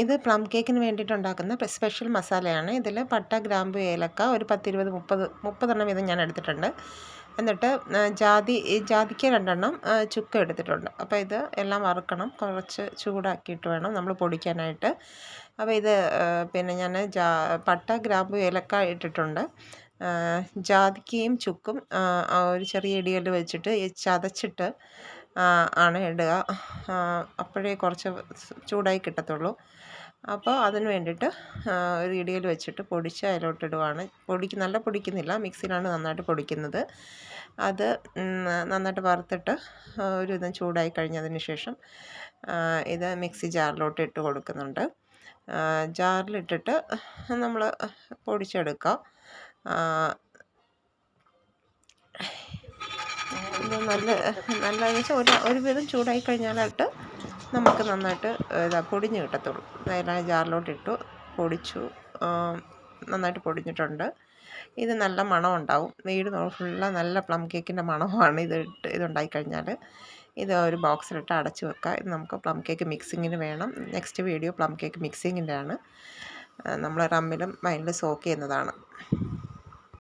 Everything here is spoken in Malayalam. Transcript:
ഇത് പ്ലം കേക്കിന് വേണ്ടിയിട്ട് ഉണ്ടാക്കുന്ന സ്പെഷ്യൽ മസാലയാണ്. ഇതിൽ പട്ട, ഗ്രാമ്പു, ഏലക്ക ഒരു 10, 20, 30 വീതം ഞാൻ എടുത്തിട്ടുണ്ട്. എന്നിട്ട് ജാതിക്ക 2 ചുക്ക് എടുത്തിട്ടുണ്ട്. അപ്പോൾ ഇത് എല്ലാം വറുക്കണം. കുറച്ച് ചൂടാക്കിയിട്ട് വേണം നമ്മൾ പൊടിക്കാനായിട്ട്. അപ്പോൾ ഇത് പിന്നെ ഞാൻ പട്ട, ഗ്രാമ്പു, ഏലക്ക ഇട്ടിട്ടുണ്ട്. ജാതിക്കയും ചുക്കും ഒരു ചെറിയ ഇടികല്ല് വെച്ചിട്ട് ചതച്ചിട്ട് ആണ് ഇടുക. അപ്പോഴേ കുറച്ച് ചൂടായി കിട്ടത്തുള്ളൂ. അപ്പോൾ അതിന് വേണ്ടിയിട്ട് ഒരു ഇടികൽ വെച്ചിട്ട് പൊടിച്ച് അതിലോട്ടിടുവാണ്. നല്ല പൊടിക്കുന്നില്ല, മിക്സിയിലാണ് നന്നായിട്ട് പൊടിക്കുന്നത്. അത് നന്നായിട്ട് വറുത്തിട്ട് ഒരു വിധം ചൂടായി കഴിഞ്ഞതിന് ശേഷം ഇത് മിക്സി ജാറിലോട്ട് ഇട്ട് കൊടുക്കുന്നുണ്ട്. ജാറിലിട്ടിട്ട് നമ്മൾ പൊടിച്ചെടുക്കുക. ഇത് നല്ലതെന്ന് വെച്ചാൽ ഒരു വിധം ചൂടായി കഴിഞ്ഞാലായിട്ട് നമുക്ക് നന്നായിട്ട് പൊടിഞ്ഞ് കിട്ടത്തുള്ളൂ. അതെല്ലാം ജാറിലോട്ടിട്ടു പൊടിച്ചു. നന്നായിട്ട് പൊടിഞ്ഞിട്ടുണ്ട്. ഇത് നല്ല മണം ഉണ്ടാവും. വീട് ഫുള്ള് നല്ല പ്ലം കേക്കിൻ്റെ മണമാണ് ഇതുണ്ടായിക്കഴിഞ്ഞാൽ. ഇത് ഒരു ബോക്സിലിട്ട് അടച്ച് വെക്കുക. ഇത് നമുക്ക് പ്ലം കേക്ക് മിക്സിങ്ങിന് വേണം. നെക്സ്റ്റ് വീഡിയോ പ്ലം കേക്ക് മിക്സിങ്ങിൻ്റെ ആണ്. നമ്മൾ റമ്മിലും വൈനിലും സോക്ക് ചെയ്യുന്നതാണ്.